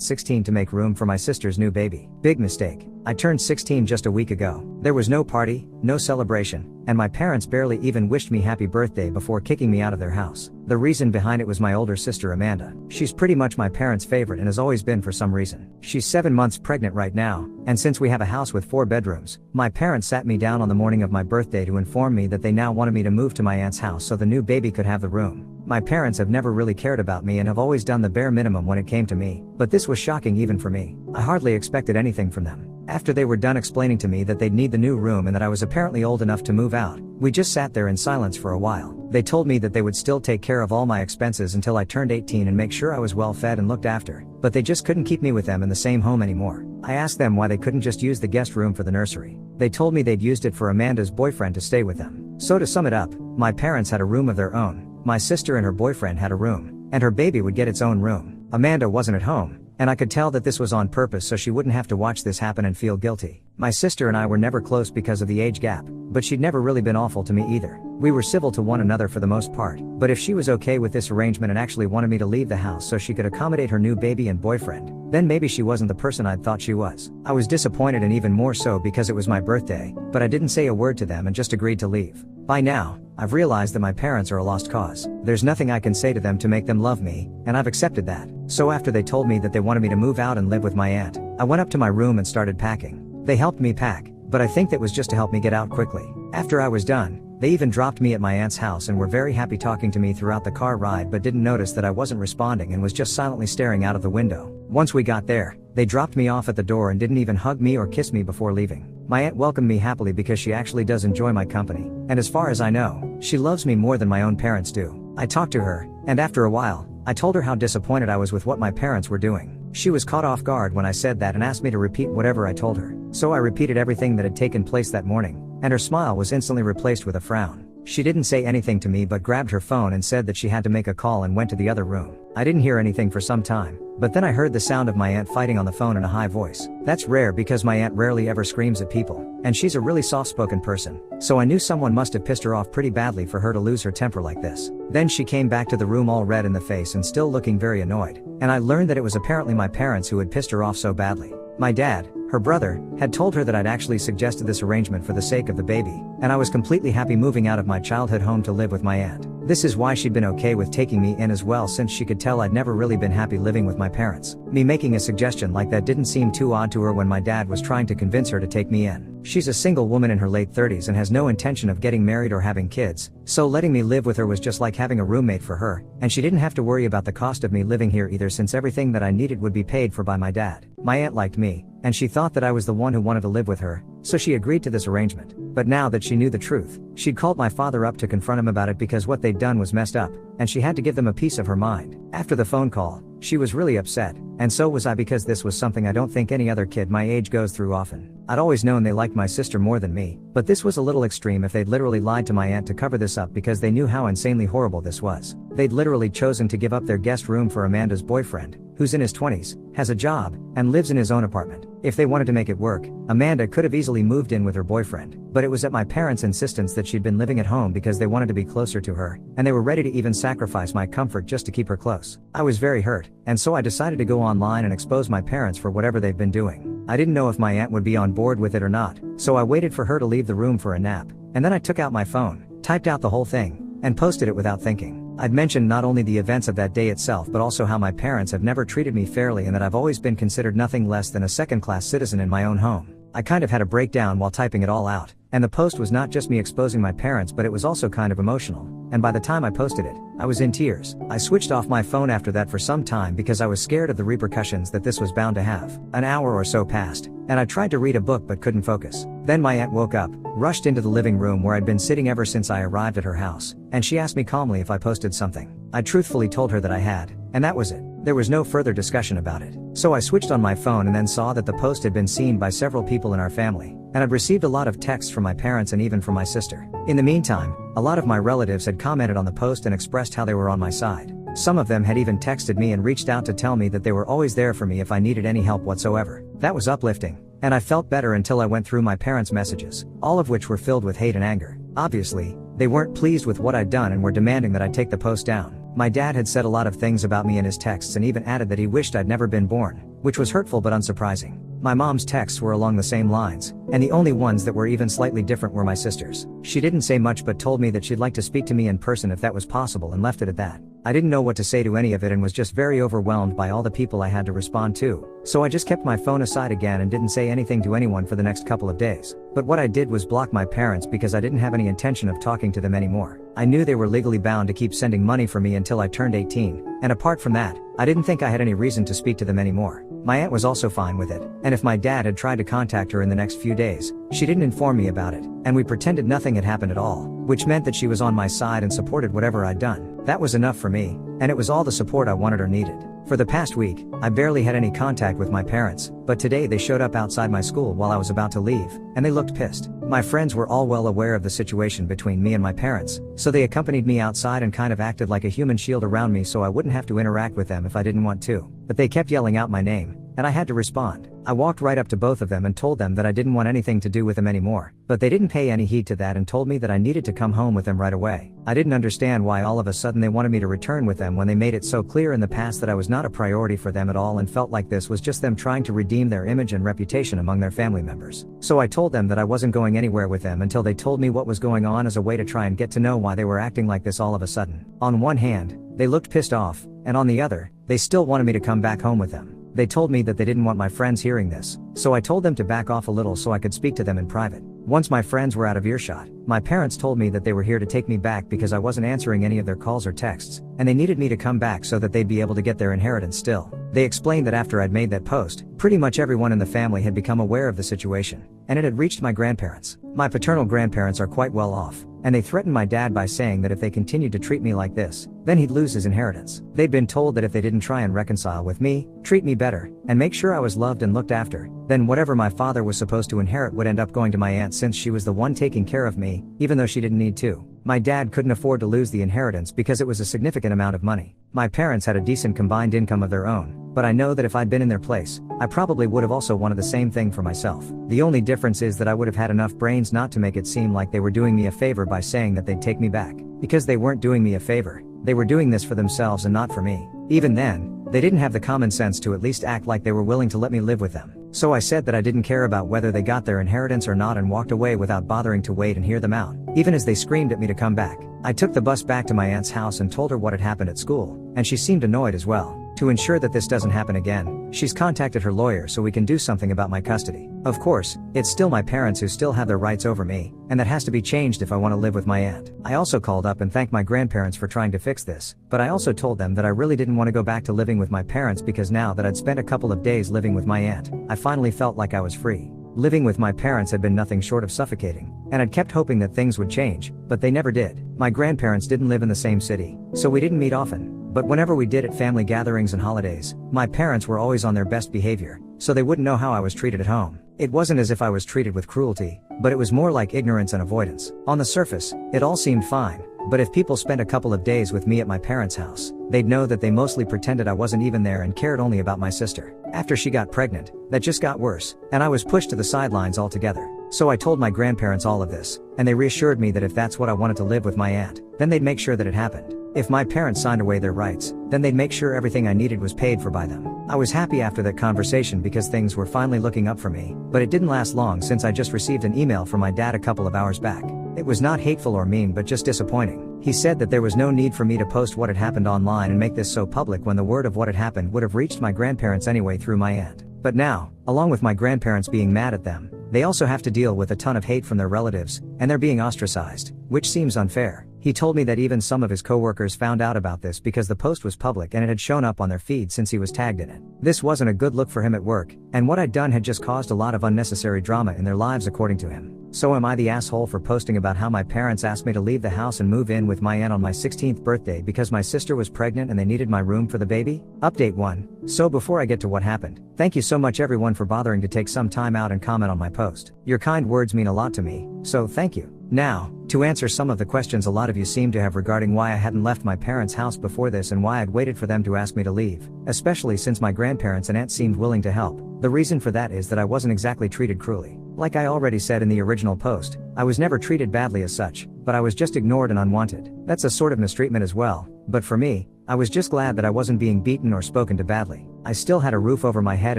at 16 to make room for my sister's new baby. Big mistake. I turned 16 just a week ago. There was no party, no celebration, and my parents barely even wished me happy birthday before kicking me out of their house. The reason behind it was my older sister Amanda. She's pretty much my parents' favorite and has always been for some reason. She's 7 months pregnant right now, and since we have a house with 4 bedrooms, my parents sat me down on the morning of my birthday to inform me that they now wanted me to move to my aunt's house so the new baby could have the room. My parents have never really cared about me and have always done the bare minimum when it came to me, but this was shocking even for me. I hardly expected anything from them. After they were done explaining to me that they'd need the new room and that I was apparently old enough to move out, we just sat there in silence for a while. They told me that they would still take care of all my expenses until I turned 18 and make sure I was well fed and looked after, but they just couldn't keep me with them in the same home anymore. I asked them why they couldn't just use the guest room for the nursery. They told me they'd used it for Amanda's boyfriend to stay with them. So to sum it up, my parents had a room of their own, my sister and her boyfriend had a room, and her baby would get its own room. Amanda wasn't at home, and I could tell that this was on purpose so she wouldn't have to watch this happen and feel guilty. My sister and I were never close because of the age gap, but she'd never really been awful to me either. We were civil to one another for the most part, but if she was okay with this arrangement and actually wanted me to leave the house so she could accommodate her new baby and boyfriend, then maybe she wasn't the person I'd thought she was. I was disappointed and even more so because it was my birthday, but I didn't say a word to them and just agreed to leave. By now, I've realized that my parents are a lost cause. There's nothing I can say to them to make them love me, and I've accepted that. So after they told me that they wanted me to move out and live with my aunt, I went up to my room and started packing. They helped me pack, but I think that was just to help me get out quickly. After I was done, they even dropped me at my aunt's house and were very happy talking to me throughout the car ride but didn't notice that I wasn't responding and was just silently staring out of the window. Once we got there, they dropped me off at the door and didn't even hug me or kiss me before leaving. My aunt welcomed me happily because she actually does enjoy my company, and as far as I know, she loves me more than my own parents do. I talked to her, and after a while, I told her how disappointed I was with what my parents were doing. She was caught off guard when I said that and asked me to repeat whatever I told her. So I repeated everything that had taken place that morning, and her smile was instantly replaced with a frown. She didn't say anything to me but grabbed her phone and said that she had to make a call and went to the other room. I didn't hear anything for some time, but then I heard the sound of my aunt fighting on the phone in a high voice. That's rare because my aunt rarely ever screams at people, and she's a really soft-spoken person, so I knew someone must have pissed her off pretty badly for her to lose her temper like this. Then she came back to the room all red in the face and still looking very annoyed, and I learned that it was apparently my parents who had pissed her off so badly. My dad, her brother, had told her that I'd actually suggested this arrangement for the sake of the baby, and I was completely happy moving out of my childhood home to live with my aunt. This is why she'd been okay with taking me in as well, since she could tell I'd never really been happy living with my parents. Me making a suggestion like that didn't seem too odd to her when my dad was trying to convince her to take me in. She's a single woman in her late 30s and has no intention of getting married or having kids, so letting me live with her was just like having a roommate for her, and she didn't have to worry about the cost of me living here either, since everything that I needed would be paid for by my dad. My aunt liked me, and she thought that I was the one who wanted to live with her, so she agreed to this arrangement. But now that she knew the truth, she'd called my father up to confront him about it because what they'd done was messed up, and she had to give them a piece of her mind. After the phone call, she was really upset, and so was I, because this was something I don't think any other kid my age goes through often. I'd always known they liked my sister more than me, but this was a little extreme if they'd literally lied to my aunt to cover this up because they knew how insanely horrible this was. They'd literally chosen to give up their guest room for Amanda's boyfriend, who's in his 20s, has a job, and lives in his own apartment. If they wanted to make it work, Amanda could have easily moved in with her boyfriend, but it was at my parents' insistence that she'd been living at home because they wanted to be closer to her, and they were ready to even sacrifice my comfort just to keep her close. I was very hurt, and so I decided to go online and expose my parents for whatever they've been doing. I didn't know if my aunt would be on board with it or not, so I waited for her to leave the room for a nap, and then I took out my phone, typed out the whole thing, and posted it without thinking. I'd mentioned not only the events of that day itself but also how my parents have never treated me fairly and that I've always been considered nothing less than a second-class citizen in my own home. I kind of had a breakdown while typing it all out, and the post was not just me exposing my parents, but it was also kind of emotional, and by the time I posted it, I was in tears. I switched off my phone after that for some time because I was scared of the repercussions that this was bound to have. An hour or so passed, and I tried to read a book but couldn't focus. Then my aunt woke up, rushed into the living room where I'd been sitting ever since I arrived at her house, and she asked me calmly if I posted something. I truthfully told her that I had, and that was it. There was no further discussion about it. So I switched on my phone and then saw that the post had been seen by several people in our family, and I'd received a lot of texts from my parents and even from my sister. In the meantime, a lot of my relatives had commented on the post and expressed how they were on my side. Some of them had even texted me and reached out to tell me that they were always there for me if I needed any help whatsoever. That was uplifting, and I felt better until I went through my parents' messages, all of which were filled with hate and anger. Obviously, they weren't pleased with what I'd done and were demanding that I take the post down. My dad had said a lot of things about me in his texts and even added that he wished I'd never been born, which was hurtful but unsurprising. My mom's texts were along the same lines, and the only ones that were even slightly different were my sister's. She didn't say much but told me that she'd like to speak to me in person if that was possible, and left it at that. I didn't know what to say to any of it and was just very overwhelmed by all the people I had to respond to, so I just kept my phone aside again and didn't say anything to anyone for the next couple of days. But what I did was block my parents because I didn't have any intention of talking to them anymore. I knew they were legally bound to keep sending money for me until I turned 18, and apart from that, I didn't think I had any reason to speak to them anymore. My aunt was also fine with it, and if my dad had tried to contact her in the next few days, she didn't inform me about it, and we pretended nothing had happened at all, which meant that she was on my side and supported whatever I'd done. That was enough for me, and it was all the support I wanted or needed. For the past week, I barely had any contact with my parents, but today they showed up outside my school while I was about to leave, and they looked pissed. My friends were all well aware of the situation between me and my parents, so they accompanied me outside and kind of acted like a human shield around me so I wouldn't have to interact with them if I didn't want to. But they kept yelling out my name, and I had to respond. I walked right up to both of them and told them that I didn't want anything to do with them anymore, but they didn't pay any heed to that and told me that I needed to come home with them right away. I didn't understand why all of a sudden they wanted me to return with them when they made it so clear in the past that I was not a priority for them at all and felt like this was just them trying to redeem their image and reputation among their family members. So I told them that I wasn't going anywhere with them until they told me what was going on as a way to try and get to know why they were acting like this all of a sudden. On one hand, they looked pissed off, and on the other, they still wanted me to come back home with them. They told me that they didn't want my friends hearing this, so I told them to back off a little so I could speak to them in private. Once my friends were out of earshot, my parents told me that they were here to take me back because I wasn't answering any of their calls or texts, and they needed me to come back so that they'd be able to get their inheritance still. They explained that after I'd made that post, pretty much everyone in the family had become aware of the situation, and it had reached my grandparents. My paternal grandparents are quite well off, and they threatened my dad by saying that if they continued to treat me like this, then he'd lose his inheritance. They'd been told that if they didn't try and reconcile with me, treat me better, and make sure I was loved and looked after, then whatever my father was supposed to inherit would end up going to my aunt since she was the one taking care of me, even though she didn't need to. My dad couldn't afford to lose the inheritance because it was a significant amount of money. My parents had a decent combined income of their own, but I know that if I'd been in their place, I probably would have also wanted the same thing for myself. The only difference is that I would have had enough brains not to make it seem like they were doing me a favor by saying that they'd take me back. Because they weren't doing me a favor, they were doing this for themselves and not for me. Even then, they didn't have the common sense to at least act like they were willing to let me live with them. So I said that I didn't care about whether they got their inheritance or not and walked away without bothering to wait and hear them out, even as they screamed at me to come back. I took the bus back to my aunt's house and told her what had happened at school, and she seemed annoyed as well. To ensure that this doesn't happen again, she's contacted her lawyer so we can do something about my custody. Of course, it's still my parents who still have their rights over me, and that has to be changed if I want to live with my aunt. I also called up and thanked my grandparents for trying to fix this, but I also told them that I really didn't want to go back to living with my parents because now that I'd spent a couple of days living with my aunt, I finally felt like I was free. Living with my parents had been nothing short of suffocating, and I'd kept hoping that things would change, but they never did. My grandparents didn't live in the same city, so we didn't meet often. But whenever we did at family gatherings and holidays, my parents were always on their best behavior, so they wouldn't know how I was treated at home. It wasn't as if I was treated with cruelty, but it was more like ignorance and avoidance. On the surface, it all seemed fine, but if people spent a couple of days with me at my parents' house, they'd know that they mostly pretended I wasn't even there and cared only about my sister. After she got pregnant, that just got worse, and I was pushed to the sidelines altogether. So I told my grandparents all of this, and they reassured me that if that's what I wanted to live with my aunt, then they'd make sure that it happened. If my parents signed away their rights, then they'd make sure everything I needed was paid for by them. I was happy after that conversation because things were finally looking up for me, but it didn't last long since I just received an email from my dad a couple of hours back. It was not hateful or mean but just disappointing. He said that there was no need for me to post what had happened online and make this so public when the word of what had happened would have reached my grandparents anyway through my aunt. But now, along with my grandparents being mad at them, they also have to deal with a ton of hate from their relatives, and they're being ostracized, which seems unfair. He told me that even some of his coworkers found out about this because the post was public and it had shown up on their feed since he was tagged in it. This wasn't a good look for him at work, and what I'd done had just caused a lot of unnecessary drama in their lives according to him. So am I the asshole for posting about how my parents asked me to leave the house and move in with my aunt on my 16th birthday because my sister was pregnant and they needed my room for the baby? Update 1. So before I get to what happened, thank you so much everyone for bothering to take some time out and comment on my post. Your kind words mean a lot to me, so thank you. Now, to answer some of the questions a lot of you seem to have regarding why I hadn't left my parents' house before this and why I'd waited for them to ask me to leave, especially since my grandparents and aunt seemed willing to help. The reason for that is that I wasn't exactly treated cruelly. Like I already said in the original post, I was never treated badly as such, but I was just ignored and unwanted. That's a sort of mistreatment as well, but for me, I was just glad that I wasn't being beaten or spoken to badly. I still had a roof over my head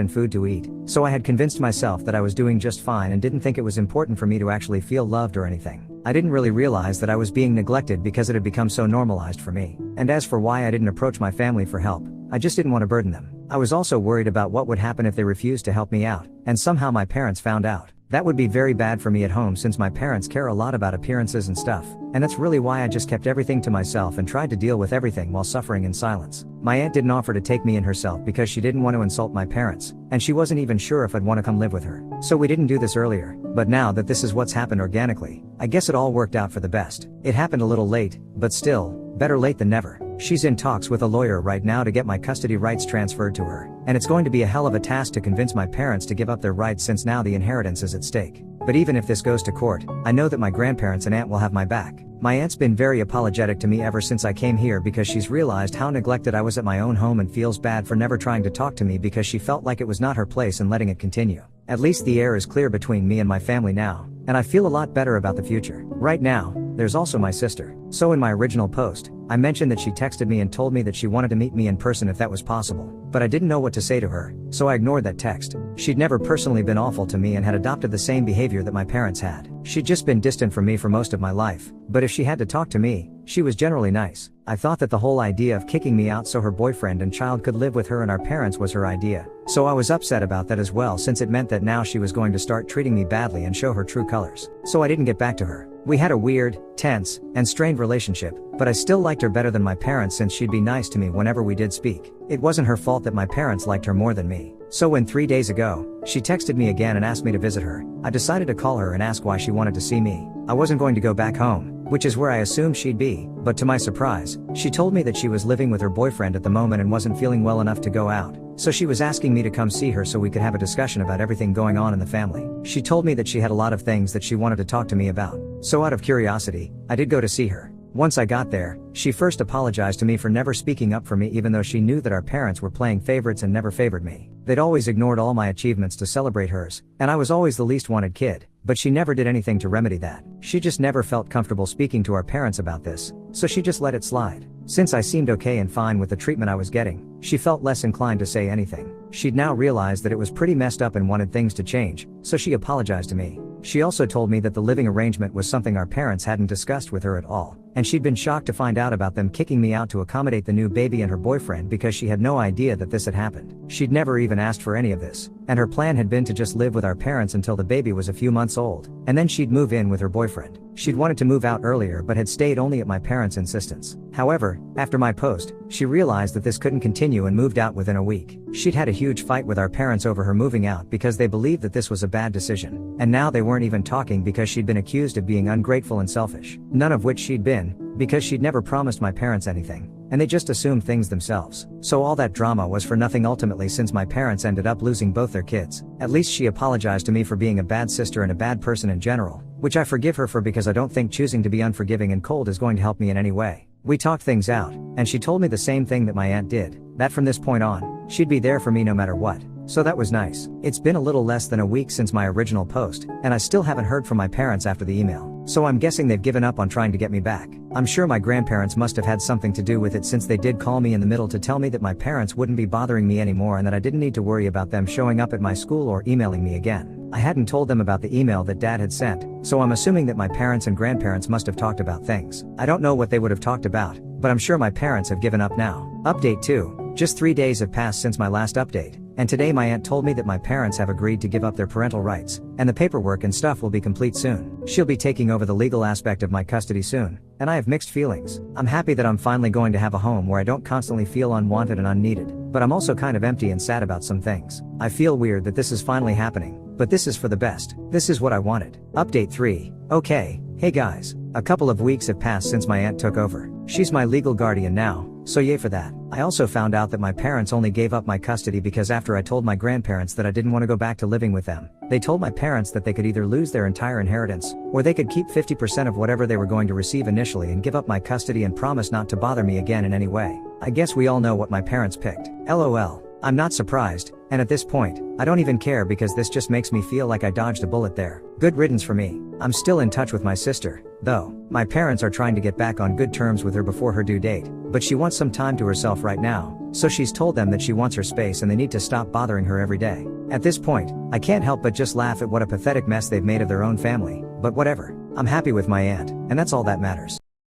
and food to eat, so I had convinced myself that I was doing just fine and didn't think it was important for me to actually feel loved or anything. I didn't really realize that I was being neglected because it had become so normalized for me. And as for why I didn't approach my family for help, I just didn't want to burden them. I was also worried about what would happen if they refused to help me out, and somehow my parents found out. That would be very bad for me at home since my parents care a lot about appearances and stuff, and that's really why I just kept everything to myself and tried to deal with everything while suffering in silence. My aunt didn't offer to take me in herself because she didn't want to insult my parents, and she wasn't even sure if I'd want to come live with her. So we didn't do this earlier, but now that this is what's happened organically, I guess it all worked out for the best. It happened a little late, but still, better late than never. She's in talks with a lawyer right now to get my custody rights transferred to her, and it's going to be a hell of a task to convince my parents to give up their rights since now the inheritance is at stake. But even if this goes to court, I know that my grandparents and aunt will have my back. My aunt's been very apologetic to me ever since I came here because she's realized how neglected I was at my own home and feels bad for never trying to talk to me because she felt like it was not her place and letting it continue. At least the air is clear between me and my family now, and I feel a lot better about the future. Right now, there's also my sister. So in my original post, I mentioned that she texted me and told me that she wanted to meet me in person if that was possible, but I didn't know what to say to her, so I ignored that text. She'd never personally been awful to me and had adopted the same behavior that my parents had. She'd just been distant from me for most of my life, but if she had to talk to me, she was generally nice. I thought that the whole idea of kicking me out so her boyfriend and child could live with her and our parents was her idea, so I was upset about that as well since it meant that now she was going to start treating me badly and show her true colors. So I didn't get back to her. We had a weird, tense, and strained relationship, but I still liked her better than my parents since she'd be nice to me whenever we did speak. It wasn't her fault that my parents liked her more than me. So when 3 days ago, she texted me again and asked me to visit her, I decided to call her and ask why she wanted to see me. I wasn't going to go back home, which is where I assumed she'd be, but to my surprise, she told me that she was living with her boyfriend at the moment and wasn't feeling well enough to go out. So she was asking me to come see her so we could have a discussion about everything going on in the family. She told me that she had a lot of things that she wanted to talk to me about. So out of curiosity, I did go to see her. Once I got there, she first apologized to me for never speaking up for me even though she knew that our parents were playing favorites and never favored me. They'd always ignored all my achievements to celebrate hers, and I was always the least wanted kid, but she never did anything to remedy that. She just never felt comfortable speaking to our parents about this, so she just let it slide. Since I seemed okay and fine with the treatment I was getting, she felt less inclined to say anything. She'd now realized that it was pretty messed up and wanted things to change, so she apologized to me. She also told me that the living arrangement was something our parents hadn't discussed with her at all, and she'd been shocked to find out about them kicking me out to accommodate the new baby and her boyfriend because she had no idea that this had happened. She'd never even asked for any of this, and her plan had been to just live with our parents until the baby was a few months old, and then she'd move in with her boyfriend. She'd wanted to move out earlier but had stayed only at my parents' insistence. However, after my post, she realized that this couldn't continue and moved out within a week. She'd had a huge fight with our parents over her moving out because they believed that this was a bad decision, and now they weren't even talking because she'd been accused of being ungrateful and selfish. None of which she'd been, because she'd never promised my parents anything, and they just assumed things themselves. So all that drama was for nothing ultimately since my parents ended up losing both their kids. At least she apologized to me for being a bad sister and a bad person in general, which I forgive her for because I don't think choosing to be unforgiving and cold is going to help me in any way. We talked things out, and she told me the same thing that my aunt did, that from this point on, she'd be there for me no matter what. So that was nice. It's been a little less than a week since my original post, and I still haven't heard from my parents after the email. So I'm guessing they've given up on trying to get me back. I'm sure my grandparents must have had something to do with it since they did call me in the middle to tell me that my parents wouldn't be bothering me anymore and that I didn't need to worry about them showing up at my school or emailing me again. I hadn't told them about the email that Dad had sent, so I'm assuming that my parents and grandparents must have talked about things. I don't know what they would have talked about, but I'm sure my parents have given up now. Update 2. Just 3 days have passed since my last update, and today my aunt told me that my parents have agreed to give up their parental rights, and the paperwork and stuff will be complete soon. She'll be taking over the legal aspect of my custody soon, and I have mixed feelings. I'm happy that I'm finally going to have a home where I don't constantly feel unwanted and unneeded, but I'm also kind of empty and sad about some things. I feel weird that this is finally happening, but this is for the best. This is what I wanted. Update 3. Okay, hey guys, a couple of weeks have passed since my aunt took over. She's my legal guardian now, so yay for that. I also found out that my parents only gave up my custody because after I told my grandparents that I didn't want to go back to living with them, they told my parents that they could either lose their entire inheritance, or they could keep 50% of whatever they were going to receive initially and give up my custody and promise not to bother me again in any way. I guess we all know what my parents picked. LOL. I'm not surprised, and at this point, I don't even care because this just makes me feel like I dodged a bullet there. Good riddance for me. I'm still in touch with my sister, though. My parents are trying to get back on good terms with her before her due date, but she wants some time to herself right now, so she's told them that she wants her space and they need to stop bothering her every day. At this point, I can't help but just laugh at what a pathetic mess they've made of their own family, but whatever. I'm happy with my aunt, and that's all that matters.